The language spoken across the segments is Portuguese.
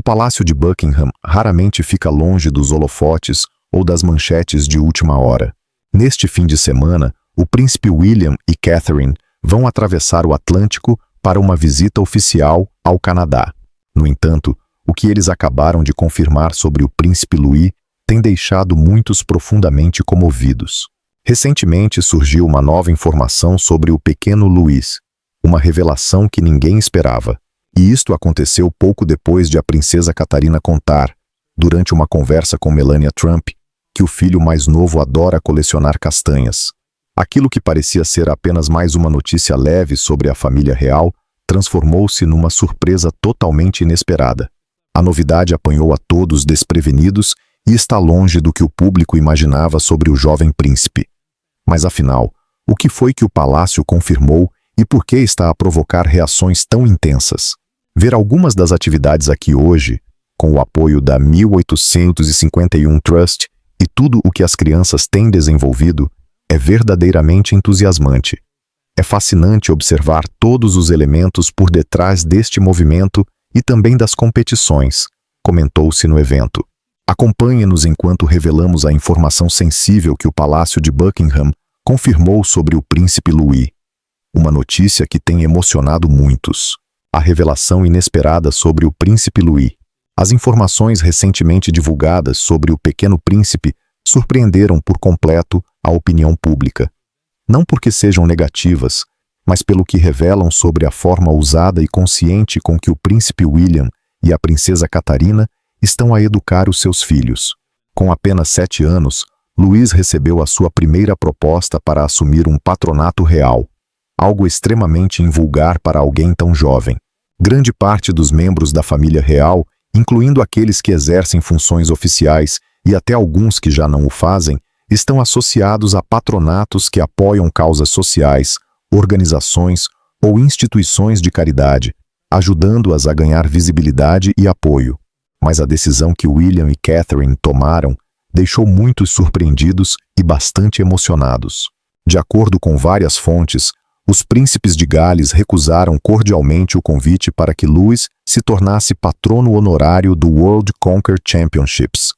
Palácio de Buckingham raramente fica longe dos holofotes ou das manchetes de última hora. Neste fim de semana, o príncipe William e Catherine vão atravessar o Atlântico para uma visita oficial ao Canadá. No entanto, o que eles acabaram de confirmar sobre o príncipe Louis tem deixado muitos profundamente comovidos. Recentemente surgiu uma nova informação sobre o pequeno Louis, uma revelação que ninguém esperava. E isto aconteceu pouco depois de a princesa Catarina contar, durante uma conversa com Melania Trump, que o filho mais novo adora colecionar castanhas. Aquilo que parecia ser apenas mais uma notícia leve sobre a família real transformou-se numa surpresa totalmente inesperada. A novidade apanhou a todos desprevenidos e está longe do que o público imaginava sobre o jovem príncipe. Mas afinal, o que foi que o palácio confirmou e por que está a provocar reações tão intensas? Ver algumas das atividades aqui hoje, com o apoio da 1851 Trust e tudo o que as crianças têm desenvolvido, é verdadeiramente entusiasmante. É fascinante observar todos os elementos por detrás deste movimento e também das competições, comentou-se no evento. Acompanhe-nos enquanto revelamos a informação sensível que o Palácio de Buckingham confirmou sobre o príncipe Louis. Uma notícia que tem emocionado muitos. A revelação inesperada sobre o príncipe Louis. As informações recentemente divulgadas sobre o pequeno príncipe surpreenderam por completo a opinião pública. Não porque sejam negativas, mas pelo que revelam sobre a forma ousada e consciente com que o príncipe William e a princesa Catarina estão a educar os seus filhos. Com apenas 7 anos, Louis recebeu a sua primeira proposta para assumir um patronato real, algo extremamente invulgar para alguém tão jovem. Grande parte dos membros da família real, incluindo aqueles que exercem funções oficiais e até alguns que já não o fazem, estão associados a patronatos que apoiam causas sociais, organizações ou instituições de caridade, ajudando-as a ganhar visibilidade e apoio. Mas a decisão que William e Catherine tomaram deixou muitos surpreendidos e bastante emocionados. De acordo com várias fontes, os príncipes de Gales recusaram cordialmente o convite para que Louis se tornasse patrono honorário do World Conquer Championships,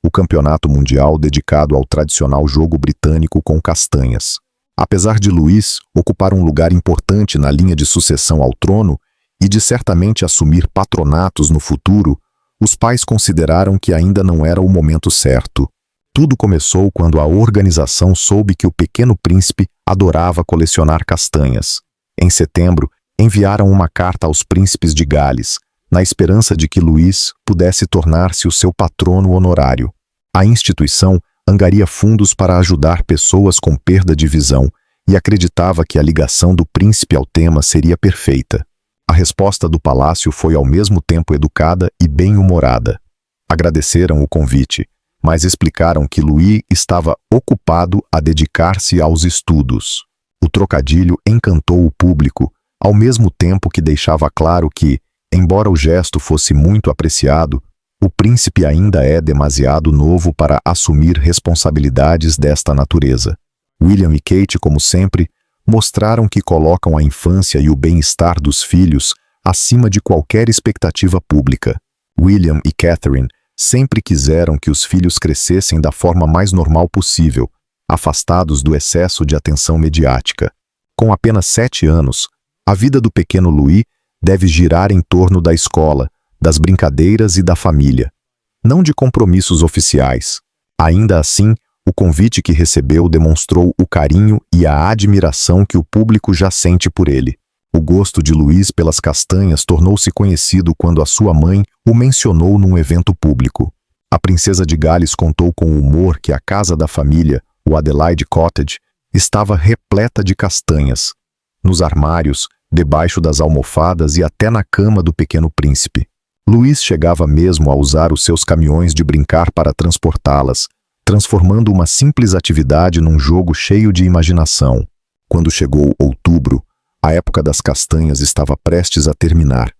o campeonato mundial dedicado ao tradicional jogo britânico com castanhas. Apesar de Louis ocupar um lugar importante na linha de sucessão ao trono e de certamente assumir patronatos no futuro, os pais consideraram que ainda não era o momento certo. Tudo começou quando a organização soube que o pequeno príncipe adorava colecionar castanhas. Em setembro, enviaram uma carta aos príncipes de Gales, na esperança de que Louis pudesse tornar-se o seu patrono honorário. A instituição angaria fundos para ajudar pessoas com perda de visão e acreditava que a ligação do príncipe ao tema seria perfeita. A resposta do palácio foi ao mesmo tempo educada e bem-humorada. Agradeceram o convite, mas explicaram que Louis estava ocupado a dedicar-se aos estudos. O trocadilho encantou o público, ao mesmo tempo que deixava claro que, embora o gesto fosse muito apreciado, o príncipe ainda é demasiado novo para assumir responsabilidades desta natureza. William e Kate, como sempre, mostraram que colocam a infância e o bem-estar dos filhos acima de qualquer expectativa pública. William e Catherine sempre quiseram que os filhos crescessem da forma mais normal possível, afastados do excesso de atenção mediática. Com apenas 7 anos, a vida do pequeno Louis deve girar em torno da escola, das brincadeiras e da família, não de compromissos oficiais. Ainda assim, o convite que recebeu demonstrou o carinho e a admiração que o público já sente por ele. O gosto de Louis pelas castanhas tornou-se conhecido quando a sua mãe o mencionou num evento público. A princesa de Gales contou com humor que a casa da família, o Adelaide Cottage, estava repleta de castanhas, nos armários, debaixo das almofadas e até na cama do pequeno príncipe. Louis chegava mesmo a usar os seus caminhões de brincar para transportá-las, transformando uma simples atividade num jogo cheio de imaginação. Quando chegou outubro, a época das castanhas estava prestes a terminar,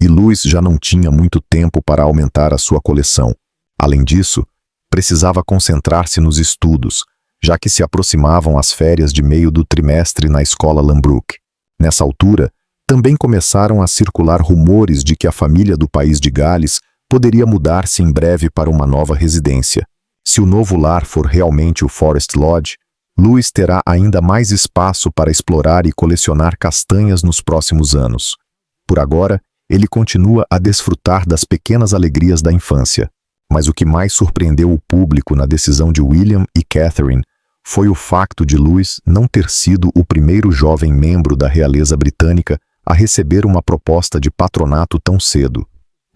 e Louis já não tinha muito tempo para aumentar a sua coleção. Além disso, precisava concentrar-se nos estudos, já que se aproximavam as férias de meio do trimestre na escola Lambrook. Nessa altura, também começaram a circular rumores de que a família do país de Gales poderia mudar-se em breve para uma nova residência. Se o novo lar for realmente o Forest Lodge, Louis terá ainda mais espaço para explorar e colecionar castanhas nos próximos anos. Por agora, ele continua a desfrutar das pequenas alegrias da infância. Mas o que mais surpreendeu o público na decisão de William e Catherine foi o facto de Louis não ter sido o primeiro jovem membro da realeza britânica a receber uma proposta de patronato tão cedo.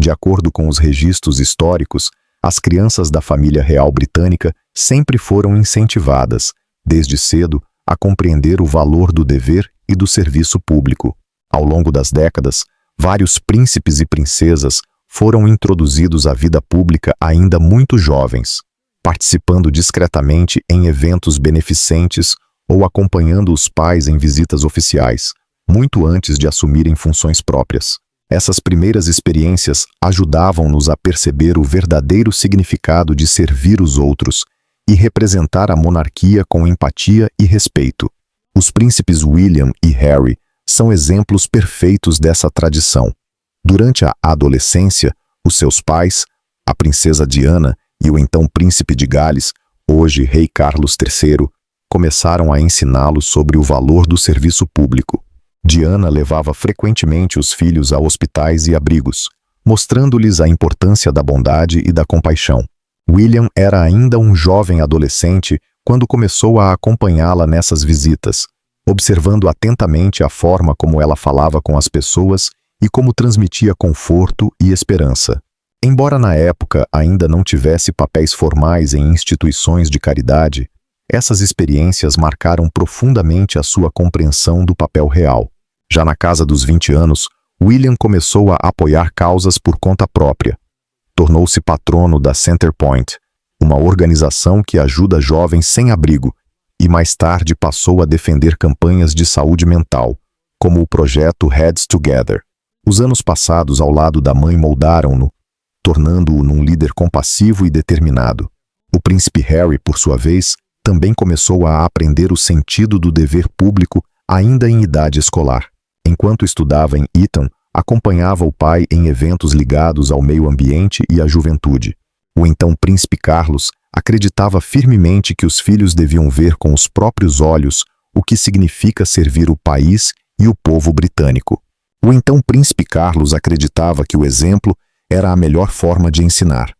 De acordo com os registros históricos, as crianças da família real britânica sempre foram incentivadas, desde cedo, a compreender o valor do dever e do serviço público. Ao longo das décadas, vários príncipes e princesas foram introduzidos à vida pública ainda muito jovens, participando discretamente em eventos beneficentes ou acompanhando os pais em visitas oficiais, muito antes de assumirem funções próprias. Essas primeiras experiências ajudavam-nos a perceber o verdadeiro significado de servir os outros e representar a monarquia com empatia e respeito. Os príncipes William e Harry são exemplos perfeitos dessa tradição. Durante a adolescência, os seus pais, a princesa Diana e o então príncipe de Gales, hoje rei Carlos III, começaram a ensiná-los sobre o valor do serviço público. Diana levava frequentemente os filhos a hospitais e abrigos, mostrando-lhes a importância da bondade e da compaixão. William era ainda um jovem adolescente quando começou a acompanhá-la nessas visitas, observando atentamente a forma como ela falava com as pessoas e como transmitia conforto e esperança. Embora na época ainda não tivesse papéis formais em instituições de caridade, essas experiências marcaram profundamente a sua compreensão do papel real. Já na casa dos 20 anos, William começou a apoiar causas por conta própria. Tornou-se patrono da Centrepoint, uma organização que ajuda jovens sem abrigo, e mais tarde passou a defender campanhas de saúde mental, como o projeto Heads Together. Os anos passados ao lado da mãe moldaram-no, tornando-o num líder compassivo e determinado. O príncipe Harry, por sua vez, também começou a aprender o sentido do dever público ainda em idade escolar. Enquanto estudava em Eton, acompanhava o pai em eventos ligados ao meio ambiente e à juventude. O então príncipe Carlos acreditava firmemente que os filhos deviam ver com os próprios olhos o que significa servir o país e o povo britânico. O então príncipe Carlos acreditava que o exemplo era a melhor forma de ensinar.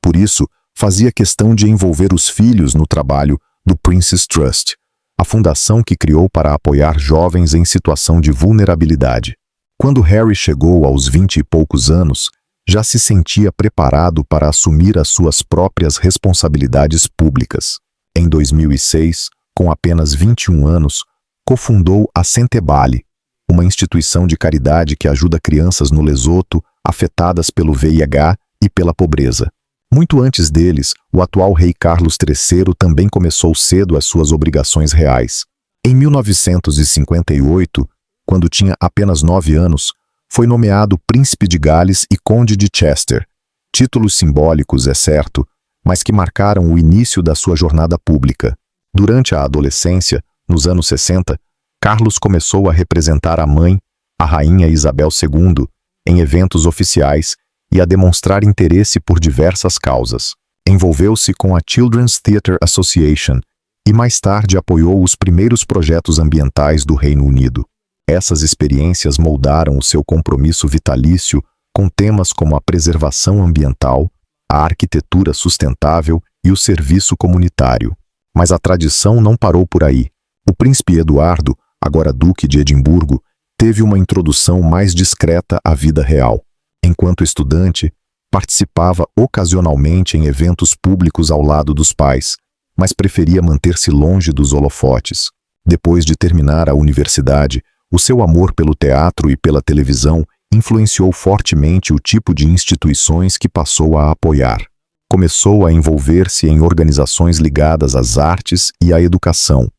Por isso, fazia questão de envolver os filhos no trabalho do Prince's Trust, a fundação que criou para apoiar jovens em situação de vulnerabilidade. Quando Harry chegou aos 20 e poucos anos, já se sentia preparado para assumir as suas próprias responsabilidades públicas. Em 2006, com apenas 21 anos, cofundou a Centebale, uma instituição de caridade que ajuda crianças no Lesoto afetadas pelo VIH e pela pobreza. Muito antes deles, o atual rei Carlos III também começou cedo as suas obrigações reais. Em 1958, quando tinha apenas 9 anos, foi nomeado príncipe de Gales e conde de Chester. Títulos simbólicos, é certo, mas que marcaram o início da sua jornada pública. Durante a adolescência, nos anos 60, Carlos começou a representar a mãe, a rainha Isabel II, em eventos oficiais e a demonstrar interesse por diversas causas. Envolveu-se com a Children's Theatre Association e mais tarde apoiou os primeiros projetos ambientais do Reino Unido. Essas experiências moldaram o seu compromisso vitalício com temas como a preservação ambiental, a arquitetura sustentável e o serviço comunitário. Mas a tradição não parou por aí. O príncipe Eduardo, agora duque de Edimburgo, teve uma introdução mais discreta à vida real. Enquanto estudante, participava ocasionalmente em eventos públicos ao lado dos pais, mas preferia manter-se longe dos holofotes. Depois de terminar a universidade, o seu amor pelo teatro e pela televisão influenciou fortemente o tipo de instituições que passou a apoiar. Começou a envolver-se em organizações ligadas às artes e à educação,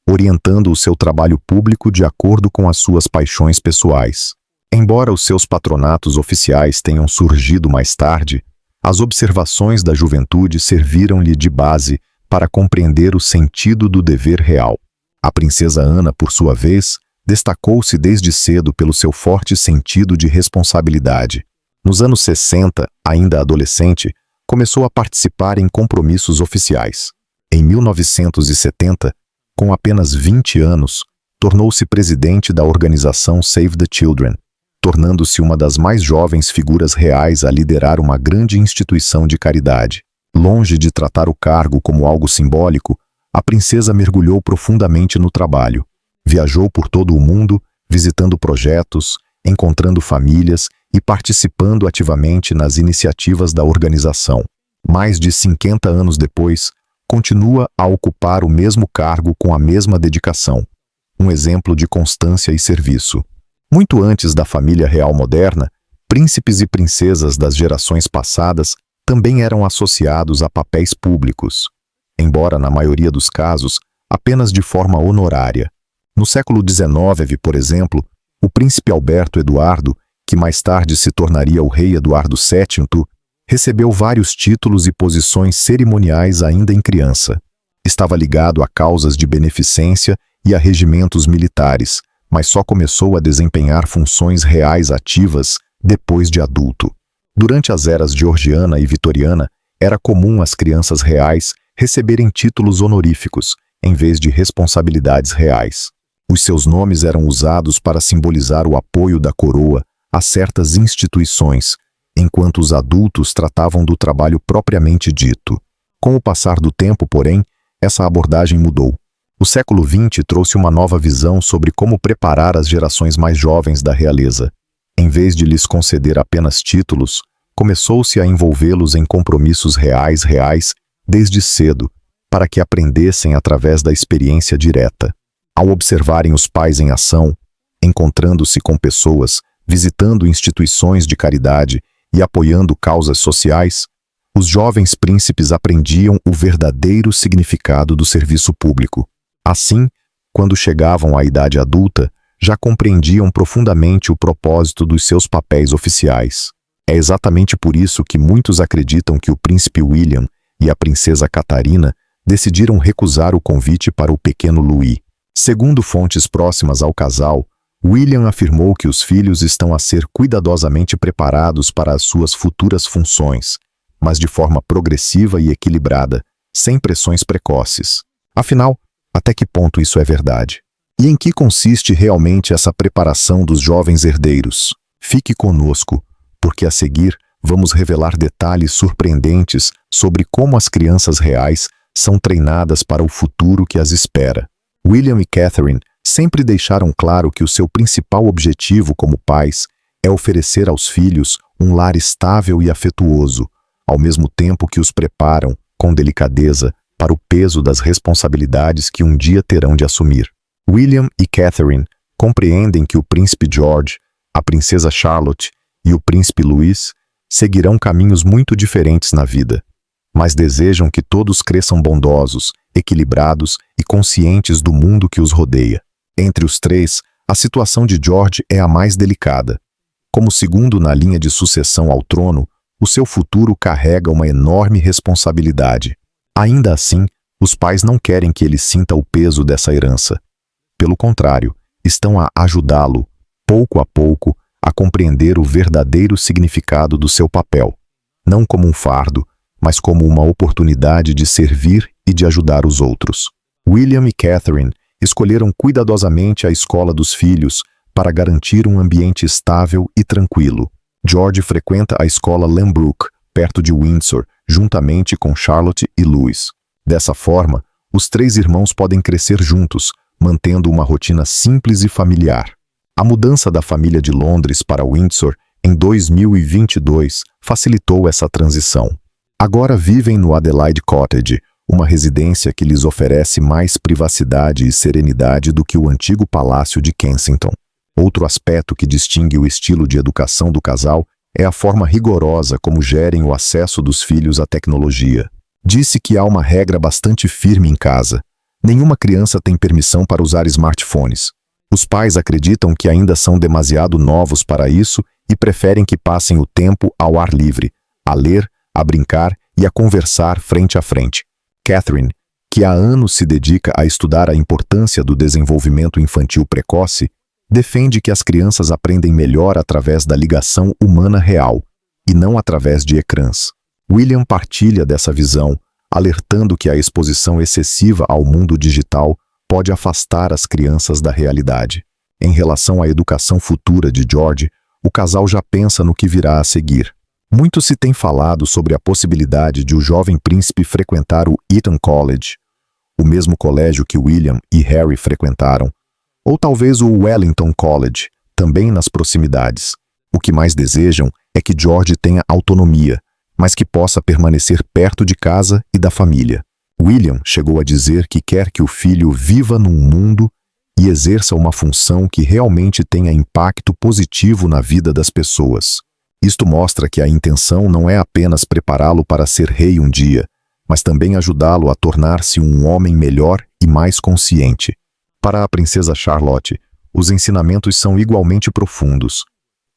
orientando o seu trabalho público de acordo com as suas paixões pessoais. Embora os seus patronatos oficiais tenham surgido mais tarde, as observações da juventude serviram-lhe de base para compreender o sentido do dever real. A princesa Ana, por sua vez, destacou-se desde cedo pelo seu forte sentido de responsabilidade. Nos anos 60, ainda adolescente, começou a participar em compromissos oficiais. Em 1970, com apenas 20 anos, tornou-se presidente da organização Save the Children, tornando-se uma das mais jovens figuras reais a liderar uma grande instituição de caridade. Longe de tratar o cargo como algo simbólico, a princesa mergulhou profundamente no trabalho. Viajou por todo o mundo, visitando projetos, encontrando famílias e participando ativamente nas iniciativas da organização. Mais de 50 anos depois, continua a ocupar o mesmo cargo com a mesma dedicação. Um exemplo de constância e serviço. Muito antes da família real moderna, príncipes e princesas das gerações passadas também eram associados a papéis públicos, embora na maioria dos casos apenas de forma honorária. No século XIX, por exemplo, o príncipe Alberto Eduardo, que mais tarde se tornaria o rei Eduardo VII, recebeu vários títulos e posições cerimoniais ainda em criança. Estava ligado a causas de beneficência e a regimentos militares, mas só começou a desempenhar funções reais ativas depois de adulto. Durante as eras georgiana e vitoriana, era comum as crianças reais receberem títulos honoríficos, em vez de responsabilidades reais. Os seus nomes eram usados para simbolizar o apoio da coroa a certas instituições, enquanto os adultos tratavam do trabalho propriamente dito. Com o passar do tempo, porém, essa abordagem mudou. O século XX trouxe uma nova visão sobre como preparar as gerações mais jovens da realeza. Em vez de lhes conceder apenas títulos, começou-se a envolvê-los em compromissos reais desde cedo, para que aprendessem através da experiência direta. Ao observarem os pais em ação, encontrando-se com pessoas, visitando instituições de caridade e apoiando causas sociais, os jovens príncipes aprendiam o verdadeiro significado do serviço público. Assim, quando chegavam à idade adulta, já compreendiam profundamente o propósito dos seus papéis oficiais. É exatamente por isso que muitos acreditam que o príncipe William e a princesa Catarina decidiram recusar o convite para o pequeno Louis. Segundo fontes próximas ao casal, William afirmou que os filhos estão a ser cuidadosamente preparados para as suas futuras funções, mas de forma progressiva e equilibrada, sem pressões precoces. Afinal, até que ponto isso é verdade? E em que consiste realmente essa preparação dos jovens herdeiros? Fique conosco, porque a seguir vamos revelar detalhes surpreendentes sobre como as crianças reais são treinadas para o futuro que as espera. William e Catherine sempre deixaram claro que o seu principal objetivo como pais é oferecer aos filhos um lar estável e afetuoso, ao mesmo tempo que os preparam, com delicadeza, para o peso das responsabilidades que um dia terão de assumir. William e Catherine compreendem que o príncipe George, a princesa Charlotte e o príncipe Louis seguirão caminhos muito diferentes na vida, mas desejam que todos cresçam bondosos, equilibrados e conscientes do mundo que os rodeia. Entre os três, a situação de George é a mais delicada. Como segundo na linha de sucessão ao trono, o seu futuro carrega uma enorme responsabilidade. Ainda assim, os pais não querem que ele sinta o peso dessa herança. Pelo contrário, estão a ajudá-lo, pouco a pouco, a compreender o verdadeiro significado do seu papel, não como um fardo, mas como uma oportunidade de servir e de ajudar os outros. William e Catherine escolheram cuidadosamente a escola dos filhos para garantir um ambiente estável e tranquilo. George frequenta a escola Lambrook, perto de Windsor, juntamente com Charlotte e Louis. Dessa forma, os três irmãos podem crescer juntos, mantendo uma rotina simples e familiar. A mudança da família de Londres para Windsor em 2022 facilitou essa transição. Agora vivem no Adelaide Cottage, uma residência que lhes oferece mais privacidade e serenidade do que o antigo palácio de Kensington. Outro aspecto que distingue o estilo de educação do casal é a forma rigorosa como gerem o acesso dos filhos à tecnologia. Disse que há uma regra bastante firme em casa. Nenhuma criança tem permissão para usar smartphones. Os pais acreditam que ainda são demasiado novos para isso e preferem que passem o tempo ao ar livre, a ler, a brincar e a conversar frente a frente. Catherine, que há anos se dedica a estudar a importância do desenvolvimento infantil precoce, defende que as crianças aprendem melhor através da ligação humana real, e não através de ecrãs. William partilha dessa visão, alertando que a exposição excessiva ao mundo digital pode afastar as crianças da realidade. Em relação à educação futura de George, o casal já pensa no que virá a seguir. Muito se tem falado sobre a possibilidade de o jovem príncipe frequentar o Eton College, o mesmo colégio que William e Harry frequentaram, ou talvez o Wellington College, também nas proximidades. O que mais desejam é que George tenha autonomia, mas que possa permanecer perto de casa e da família. William chegou a dizer que quer que o filho viva num mundo e exerça uma função que realmente tenha impacto positivo na vida das pessoas. Isto mostra que a intenção não é apenas prepará-lo para ser rei um dia, mas também ajudá-lo a tornar-se um homem melhor e mais consciente. Para a princesa Charlotte, os ensinamentos são igualmente profundos,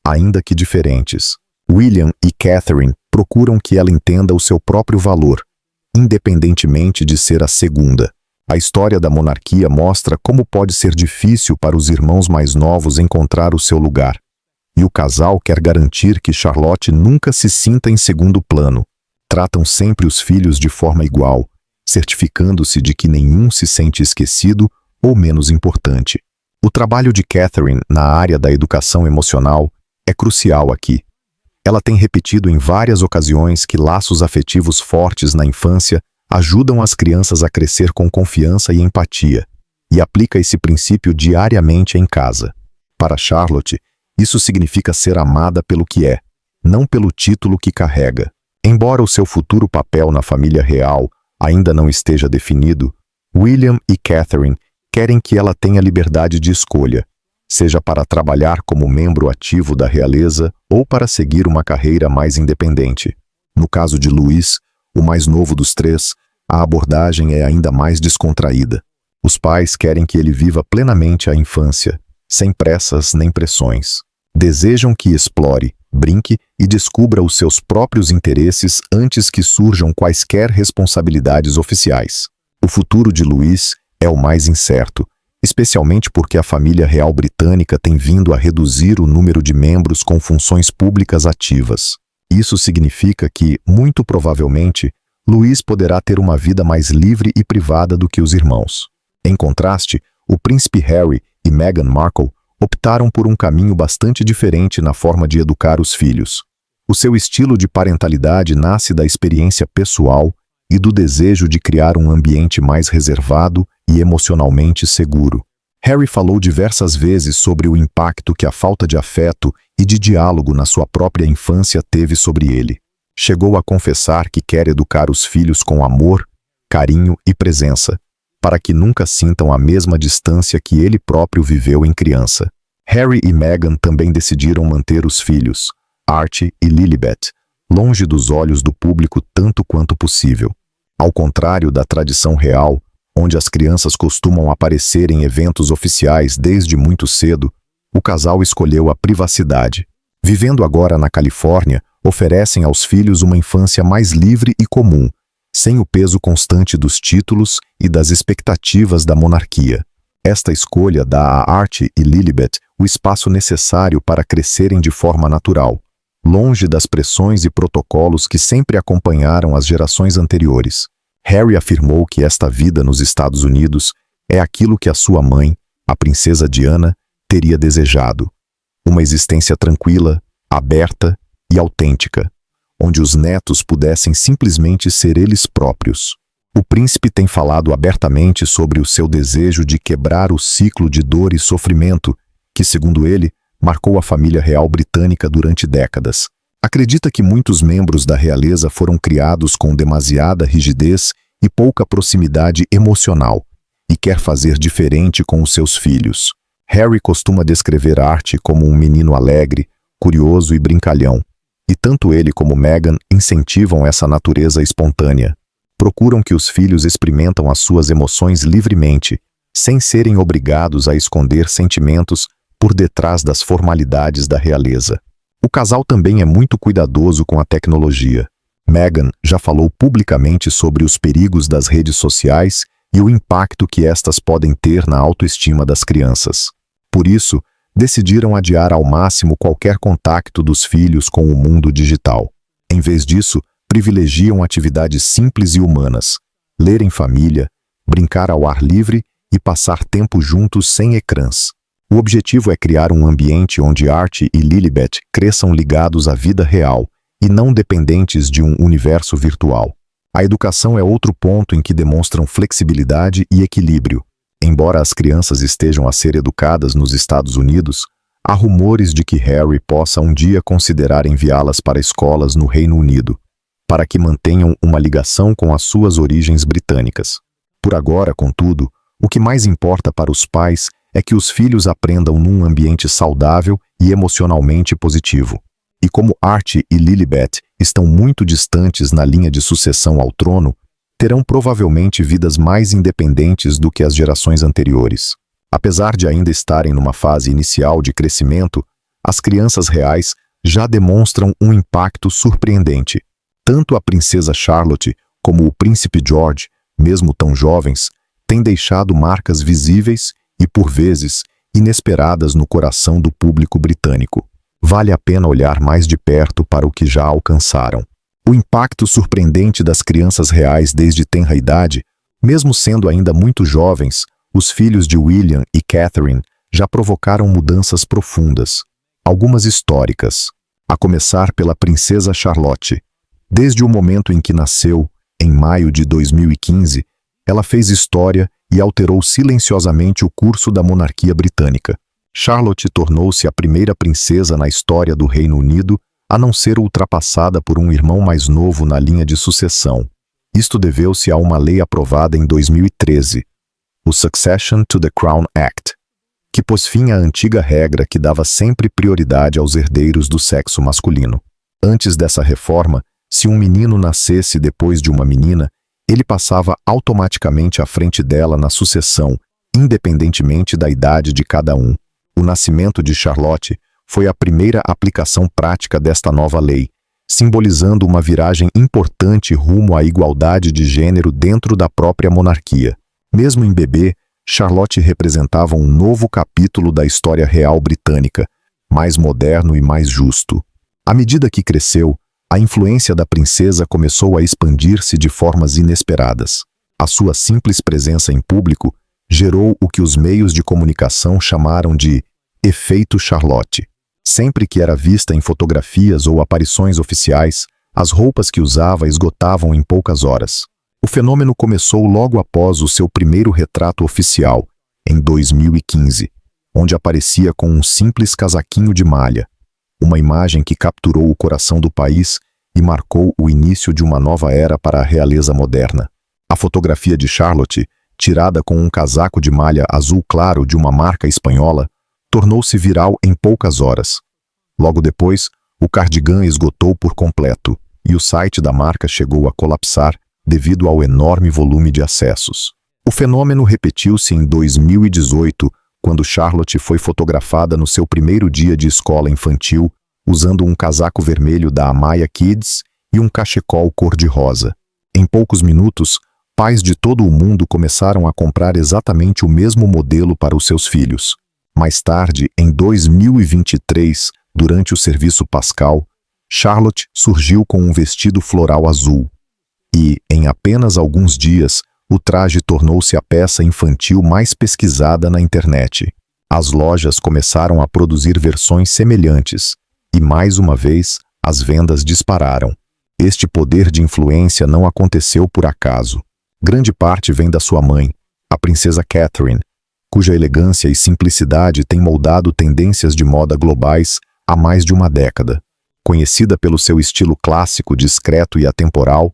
ainda que diferentes. William e Catherine procuram que ela entenda o seu próprio valor, independentemente de ser a segunda. A história da monarquia mostra como pode ser difícil para os irmãos mais novos encontrar o seu lugar. E o casal quer garantir que Charlotte nunca se sinta em segundo plano. Tratam sempre os filhos de forma igual, certificando-se de que nenhum se sente esquecido ou menos importante. O trabalho de Catherine na área da educação emocional é crucial aqui. Ela tem repetido em várias ocasiões que laços afetivos fortes na infância ajudam as crianças a crescer com confiança e empatia, e aplica esse princípio diariamente em casa. Para Charlotte, isso significa ser amada pelo que é, não pelo título que carrega. Embora o seu futuro papel na família real ainda não esteja definido, William e Catherine querem que ela tenha liberdade de escolha, seja para trabalhar como membro ativo da realeza ou para seguir uma carreira mais independente. No caso de Louis, o mais novo dos três, a abordagem é ainda mais descontraída. Os pais querem que ele viva plenamente a infância, sem pressas nem pressões. Desejam que explore, brinque e descubra os seus próprios interesses antes que surjam quaisquer responsabilidades oficiais. O futuro de Louis é o mais incerto, especialmente porque a família real britânica tem vindo a reduzir o número de membros com funções públicas ativas. Isso significa que, muito provavelmente, Louis poderá ter uma vida mais livre e privada do que os irmãos. Em contraste, o príncipe Harry e Meghan Markle optaram por um caminho bastante diferente na forma de educar os filhos. O seu estilo de parentalidade nasce da experiência pessoal e do desejo de criar um ambiente mais reservado e emocionalmente seguro. Harry falou diversas vezes sobre o impacto que a falta de afeto e de diálogo na sua própria infância teve sobre ele. Chegou a confessar que quer educar os filhos com amor, carinho e presença, para que nunca sintam a mesma distância que ele próprio viveu em criança. Harry e Meghan também decidiram manter os filhos, Archie e Lilibet, longe dos olhos do público tanto quanto possível. Ao contrário da tradição real, onde as crianças costumam aparecer em eventos oficiais desde muito cedo, o casal escolheu a privacidade. Vivendo agora na Califórnia, oferecem aos filhos uma infância mais livre e comum, sem o peso constante dos títulos e das expectativas da monarquia. Esta escolha dá a Archie e Lilibet o espaço necessário para crescerem de forma natural, longe das pressões e protocolos que sempre acompanharam as gerações anteriores. Harry afirmou que esta vida nos Estados Unidos é aquilo que a sua mãe, a princesa Diana, teria desejado. Uma existência tranquila, aberta e autêntica, onde os netos pudessem simplesmente ser eles próprios. O príncipe tem falado abertamente sobre o seu desejo de quebrar o ciclo de dor e sofrimento que, segundo ele, marcou a família real britânica durante décadas. Acredita que muitos membros da realeza foram criados com demasiada rigidez e pouca proximidade emocional, e quer fazer diferente com os seus filhos. Harry costuma descrever Archie como um menino alegre, curioso e brincalhão, e tanto ele como Meghan incentivam essa natureza espontânea. Procuram que os filhos experimentam as suas emoções livremente, sem serem obrigados a esconder sentimentos por detrás das formalidades da realeza. O casal também é muito cuidadoso com a tecnologia. Meghan já falou publicamente sobre os perigos das redes sociais e o impacto que estas podem ter na autoestima das crianças. Por isso, decidiram adiar ao máximo qualquer contato dos filhos com o mundo digital. Em vez disso, privilegiam atividades simples e humanas, ler em família, brincar ao ar livre e passar tempo juntos sem ecrãs. O objetivo é criar um ambiente onde Art e Lilibet cresçam ligados à vida real e não dependentes de um universo virtual. A educação é outro ponto em que demonstram flexibilidade e equilíbrio. Embora as crianças estejam a ser educadas nos Estados Unidos, há rumores de que Harry possa um dia considerar enviá-las para escolas no Reino Unido, para que mantenham uma ligação com as suas origens britânicas. Por agora, contudo, o que mais importa para os pais é que os filhos aprendam num ambiente saudável e emocionalmente positivo. E como Art e Lilibet estão muito distantes na linha de sucessão ao trono, terão provavelmente vidas mais independentes do que as gerações anteriores. Apesar de ainda estarem numa fase inicial de crescimento, as crianças reais já demonstram um impacto surpreendente. Tanto a princesa Charlotte como o príncipe George, mesmo tão jovens, têm deixado marcas visíveis e, por vezes, inesperadas no coração do público britânico. Vale a pena olhar mais de perto para o que já alcançaram. O impacto surpreendente das crianças reais desde tenra idade, mesmo sendo ainda muito jovens, os filhos de William e Catherine já provocaram mudanças profundas, algumas históricas, a começar pela princesa Charlotte. Desde o momento em que nasceu, em maio de 2015, ela fez história e alterou silenciosamente o curso da monarquia britânica. Charlotte tornou-se a primeira princesa na história do Reino Unido a não ser ultrapassada por um irmão mais novo na linha de sucessão. Isto deveu-se a uma lei aprovada em 2013, o Succession to the Crown Act, que pôs fim à antiga regra que dava sempre prioridade aos herdeiros do sexo masculino. Antes dessa reforma, se um menino nascesse depois de uma menina, ele passava automaticamente à frente dela na sucessão, independentemente da idade de cada um. O nascimento de Charlotte foi a primeira aplicação prática desta nova lei, simbolizando uma viragem importante rumo à igualdade de gênero dentro da própria monarquia. Mesmo em bebê, Charlotte representava um novo capítulo da história real britânica, mais moderno e mais justo. À medida que cresceu, a influência da princesa começou a expandir-se de formas inesperadas. A sua simples presença em público gerou o que os meios de comunicação chamaram de efeito Charlotte. Sempre que era vista em fotografias ou aparições oficiais, as roupas que usava esgotavam em poucas horas. O fenômeno começou logo após o seu primeiro retrato oficial, em 2015, onde aparecia com um simples casaquinho de malha, uma imagem que capturou o coração do país e marcou o início de uma nova era para a realeza moderna. A fotografia de Charlotte, tirada com um casaco de malha azul claro de uma marca espanhola, tornou-se viral em poucas horas. Logo depois, o cardigan esgotou por completo e o site da marca chegou a colapsar devido ao enorme volume de acessos. O fenômeno repetiu-se em 2018, quando Charlotte foi fotografada no seu primeiro dia de escola infantil, usando um casaco vermelho da Amaya Kids e um cachecol cor-de-rosa. Em poucos minutos, pais de todo o mundo começaram a comprar exatamente o mesmo modelo para os seus filhos. Mais tarde, em 2023, durante o serviço pascal, Charlotte surgiu com um vestido floral azul. E, em apenas alguns dias, o traje tornou-se a peça infantil mais pesquisada na internet. As lojas começaram a produzir versões semelhantes, e mais uma vez, as vendas dispararam. Este poder de influência não aconteceu por acaso. Grande parte vem da sua mãe, a princesa Catherine, cuja elegância e simplicidade têm moldado tendências de moda globais há mais de uma década. Conhecida pelo seu estilo clássico, discreto e atemporal,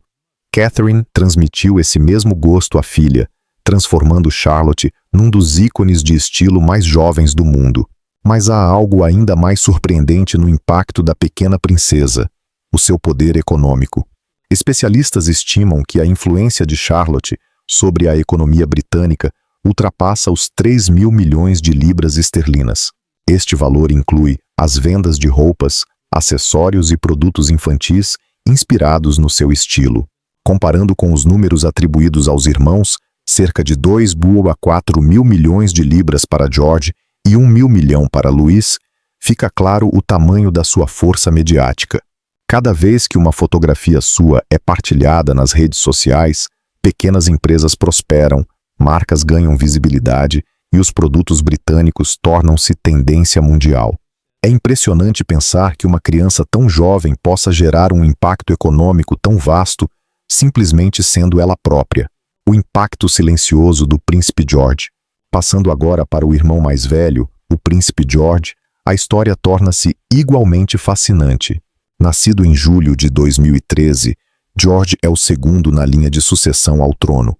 Catherine transmitiu esse mesmo gosto à filha, transformando Charlotte num dos ícones de estilo mais jovens do mundo. Mas há algo ainda mais surpreendente no impacto da pequena princesa: o seu poder econômico. Especialistas estimam que a influência de Charlotte sobre a economia britânica ultrapassa os 3 mil milhões de libras esterlinas. Este valor inclui as vendas de roupas, acessórios e produtos infantis inspirados no seu estilo. Comparando com os números atribuídos aos irmãos, cerca de 2,4 mil milhões de libras para George e 1.000.000 para Luís, fica claro o tamanho da sua força mediática. Cada vez que uma fotografia sua é partilhada nas redes sociais, pequenas empresas prosperam, marcas ganham visibilidade e os produtos britânicos tornam-se tendência mundial. É impressionante pensar que uma criança tão jovem possa gerar um impacto econômico tão vasto simplesmente sendo ela própria. O impacto silencioso do Príncipe George. Passando agora para o irmão mais velho, o Príncipe George, a história torna-se igualmente fascinante. Nascido em julho de 2013, George é o segundo na linha de sucessão ao trono,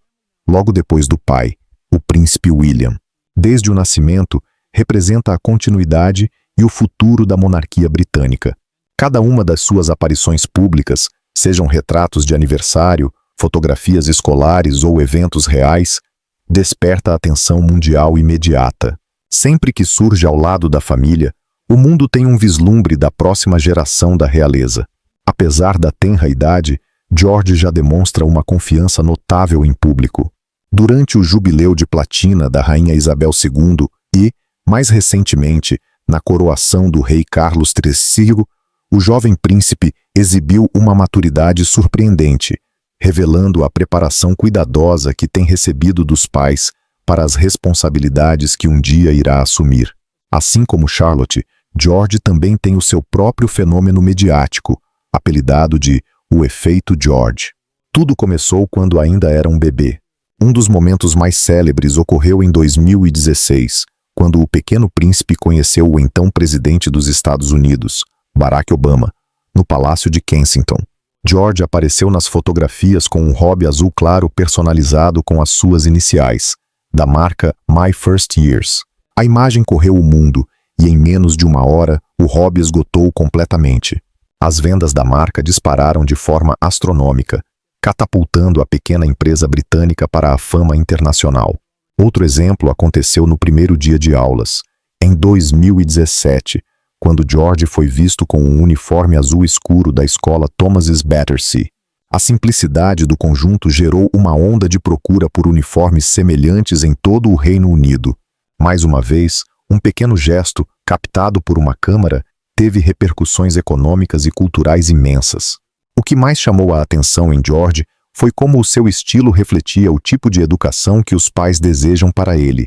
logo depois do pai, o Príncipe William. Desde o nascimento, representa a continuidade e o futuro da monarquia britânica. Cada uma das suas aparições públicas, sejam retratos de aniversário, fotografias escolares ou eventos reais, desperta a atenção mundial imediata. Sempre que surge ao lado da família, o mundo tem um vislumbre da próxima geração da realeza. Apesar da tenra idade, George já demonstra uma confiança notável em público. Durante o jubileu de platina da Rainha Isabel II e, mais recentemente, na coroação do rei Carlos III, o jovem príncipe exibiu uma maturidade surpreendente, revelando a preparação cuidadosa que tem recebido dos pais para as responsabilidades que um dia irá assumir. Assim como Charlotte, George também tem o seu próprio fenômeno mediático, apelidado de o efeito George. Tudo começou quando ainda era um bebê. Um dos momentos mais célebres ocorreu em 2016, quando o pequeno príncipe conheceu o então presidente dos Estados Unidos, Barack Obama, no Palácio de Kensington. George apareceu nas fotografias com um hobby azul claro personalizado com as suas iniciais, da marca My First Years. A imagem correu o mundo e em menos de uma hora o hobby esgotou completamente. As vendas da marca dispararam de forma astronômica, catapultando a pequena empresa britânica para a fama internacional. Outro exemplo aconteceu no primeiro dia de aulas, em 2017, quando George foi visto com um uniforme azul escuro da escola Thomas's Battersea. A simplicidade do conjunto gerou uma onda de procura por uniformes semelhantes em todo o Reino Unido. Mais uma vez, um pequeno gesto, captado por uma câmera, teve repercussões econômicas e culturais imensas. O que mais chamou a atenção em George foi como o seu estilo refletia o tipo de educação que os pais desejam para ele.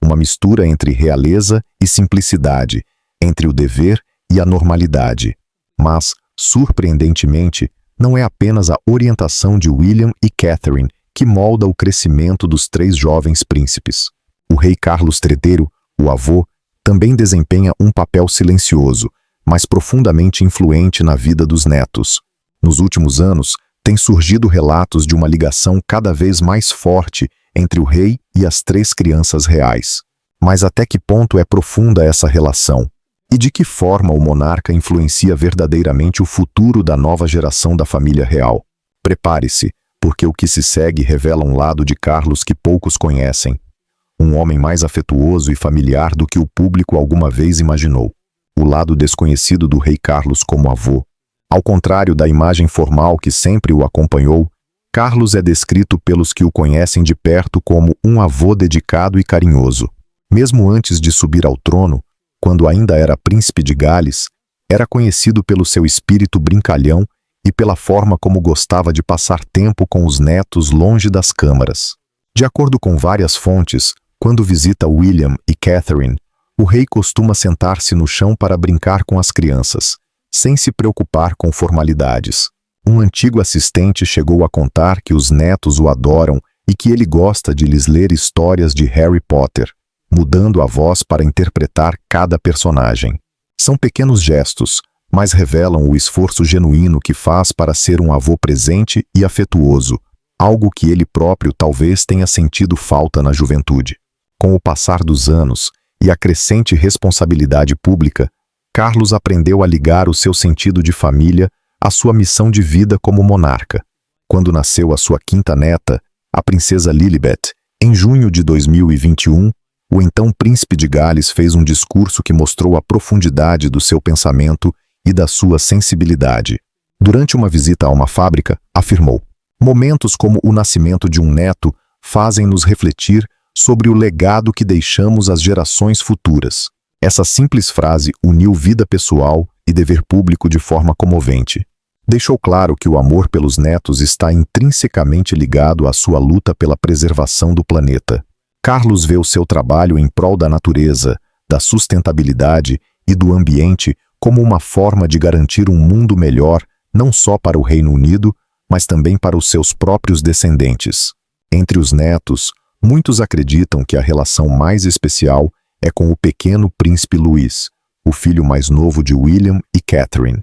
Uma mistura entre realeza e simplicidade, entre o dever e a normalidade. Mas, surpreendentemente, não é apenas a orientação de William e Catherine que molda o crescimento dos três jovens príncipes. O rei Carlos III, o avô, também desempenha um papel silencioso, mas profundamente influente na vida dos netos. Nos últimos anos, têm surgido relatos de uma ligação cada vez mais forte entre o rei e as três crianças reais. Mas até que ponto é profunda essa relação? E de que forma o monarca influencia verdadeiramente o futuro da nova geração da família real? Prepare-se, porque o que se segue revela um lado de Carlos que poucos conhecem. Um homem mais afetuoso e familiar do que o público alguma vez imaginou. O lado desconhecido do rei Carlos como avô. Ao contrário da imagem formal que sempre o acompanhou, Carlos é descrito pelos que o conhecem de perto como um avô dedicado e carinhoso. Mesmo antes de subir ao trono, quando ainda era príncipe de Gales, era conhecido pelo seu espírito brincalhão e pela forma como gostava de passar tempo com os netos longe das câmaras. De acordo com várias fontes, quando visita William e Catherine, o rei costuma sentar-se no chão para brincar com as crianças, sem se preocupar com formalidades. Um antigo assistente chegou a contar que os netos o adoram e que ele gosta de lhes ler histórias de Harry Potter, mudando a voz para interpretar cada personagem. São pequenos gestos, mas revelam o esforço genuíno que faz para ser um avô presente e afetuoso, algo que ele próprio talvez tenha sentido falta na juventude. Com o passar dos anos e a crescente responsabilidade pública, Carlos aprendeu a ligar o seu sentido de família à sua missão de vida como monarca. Quando nasceu a sua quinta neta, a princesa Lilibet, em junho de 2021, o então príncipe de Gales fez um discurso que mostrou a profundidade do seu pensamento e da sua sensibilidade. Durante uma visita a uma fábrica, afirmou: "Momentos como o nascimento de um neto fazem-nos refletir sobre o legado que deixamos às gerações futuras. Essa simples frase uniu vida pessoal e dever público de forma comovente. Deixou claro que o amor pelos netos está intrinsecamente ligado à sua luta pela preservação do planeta. Carlos vê o seu trabalho em prol da natureza, da sustentabilidade e do ambiente como uma forma de garantir um mundo melhor não só para o Reino Unido, mas também para os seus próprios descendentes. Entre os netos, muitos acreditam que a relação mais especial é com o pequeno príncipe Luís, o filho mais novo de William e Catherine.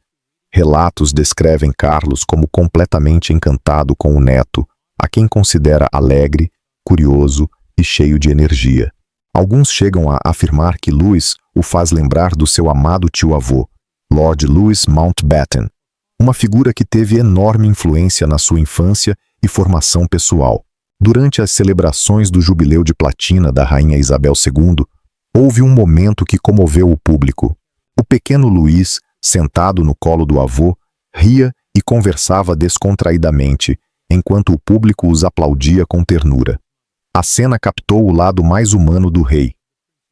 Relatos descrevem Carlos como completamente encantado com o neto, a quem considera alegre, curioso e cheio de energia. Alguns chegam a afirmar que Louis o faz lembrar do seu amado tio-avô, Lord Louis Mountbatten, uma figura que teve enorme influência na sua infância e formação pessoal. Durante as celebrações do Jubileu de Platina da Rainha Isabel II, houve um momento que comoveu o público. O pequeno Louis, sentado no colo do avô, ria e conversava descontraidamente, enquanto o público os aplaudia com ternura. A cena captou o lado mais humano do rei.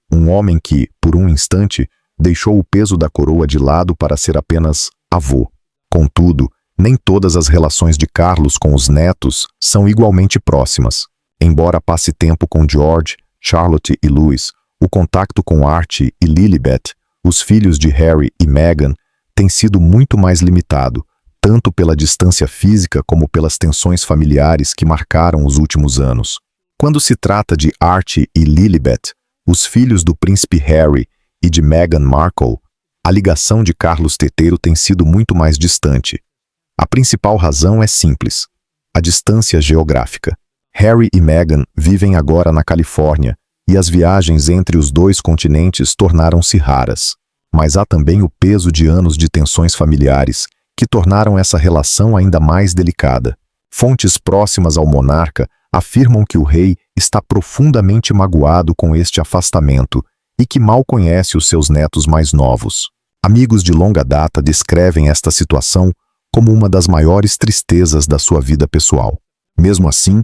Um homem que, por um instante, deixou o peso da coroa de lado para ser apenas avô. Contudo, nem todas as relações de Carlos com os netos são igualmente próximas. Embora passe tempo com George, Charlotte e Louis, o contato com Archie e Lilibet, os filhos de Harry e Meghan, tem sido muito mais limitado, tanto pela distância física como pelas tensões familiares que marcaram os últimos anos. Quando se trata de Archie e Lilibet, os filhos do príncipe Harry e de Meghan Markle, a ligação de Carlos III tem sido muito mais distante. A principal razão é simples: a distância geográfica. Harry e Meghan vivem agora na Califórnia e as viagens entre os dois continentes tornaram-se raras. Mas há também o peso de anos de tensões familiares que tornaram essa relação ainda mais delicada. Fontes próximas ao monarca afirmam que o rei está profundamente magoado com este afastamento e que mal conhece os seus netos mais novos. Amigos de longa data descrevem esta situação como uma das maiores tristezas da sua vida pessoal. Mesmo assim,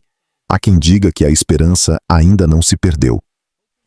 há quem diga que a esperança ainda não se perdeu.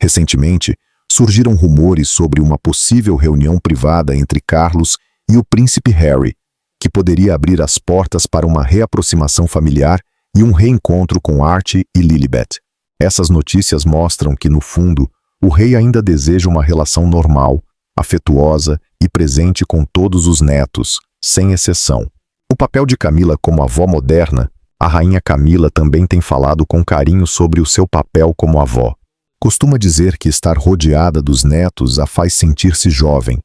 Recentemente, surgiram rumores sobre uma possível reunião privada entre Carlos e o príncipe Harry, que poderia abrir as portas para uma reaproximação familiar e um reencontro com Archie e Lilibet. Essas notícias mostram que, no fundo, o rei ainda deseja uma relação normal, afetuosa e presente com todos os netos, sem exceção. O papel de Camila como avó moderna, a rainha Camila também tem falado com carinho sobre o seu papel como avó. Costuma dizer que estar rodeada dos netos a faz sentir-se jovem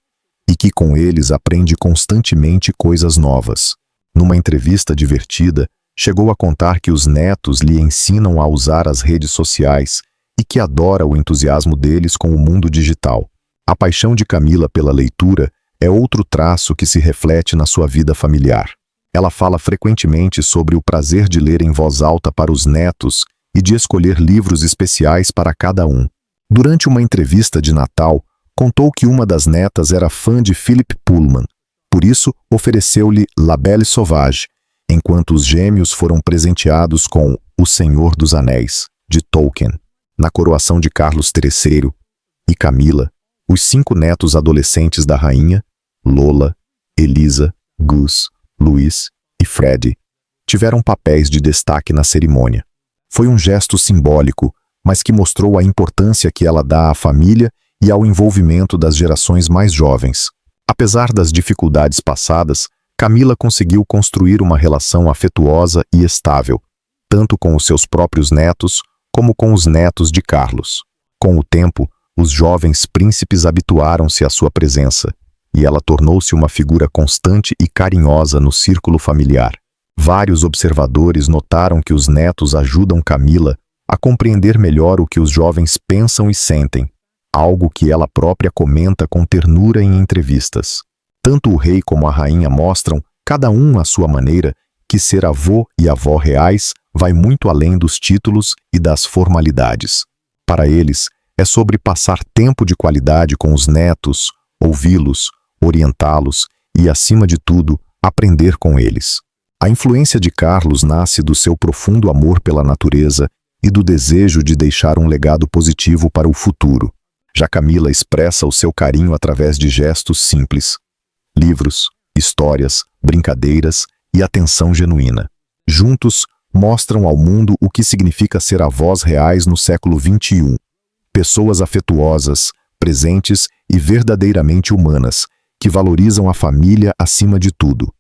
e que com eles aprende constantemente coisas novas. Numa entrevista divertida, chegou a contar que os netos lhe ensinam a usar as redes sociais e que adora o entusiasmo deles com o mundo digital. A paixão de Camila pela leitura é outro traço que se reflete na sua vida familiar. Ela fala frequentemente sobre o prazer de ler em voz alta para os netos e de escolher livros especiais para cada um. Durante uma entrevista de Natal, contou que uma das netas era fã de Philip Pullman, por isso ofereceu-lhe La Belle Sauvage, enquanto os gêmeos foram presenteados com O Senhor dos Anéis, de Tolkien. Na coroação de Carlos III e Camila, os 5 netos adolescentes da rainha, Lola, Elisa, Gus, Louis e Freddie, tiveram papéis de destaque na cerimônia. Foi um gesto simbólico, mas que mostrou a importância que ela dá à família e ao envolvimento das gerações mais jovens. Apesar das dificuldades passadas, Camila conseguiu construir uma relação afetuosa e estável, tanto com os seus próprios netos como com os netos de Carlos. Com o tempo, os jovens príncipes habituaram-se à sua presença, e ela tornou-se uma figura constante e carinhosa no círculo familiar. Vários observadores notaram que os netos ajudam Camila a compreender melhor o que os jovens pensam e sentem, algo que ela própria comenta com ternura em entrevistas. Tanto o rei como a rainha mostram, cada um à sua maneira, que ser avô e avó reais vai muito além dos títulos e das formalidades. Para eles, é sobre passar tempo de qualidade com os netos, ouvi-los, orientá-los e, acima de tudo, aprender com eles. A influência de Carlos nasce do seu profundo amor pela natureza e do desejo de deixar um legado positivo para o futuro. Já Camila expressa o seu carinho através de gestos simples: livros, histórias, brincadeiras e atenção genuína. Juntos, mostram ao mundo o que significa ser avós reais no século XXI. Pessoas afetuosas, presentes e verdadeiramente humanas, que valorizam a família acima de tudo.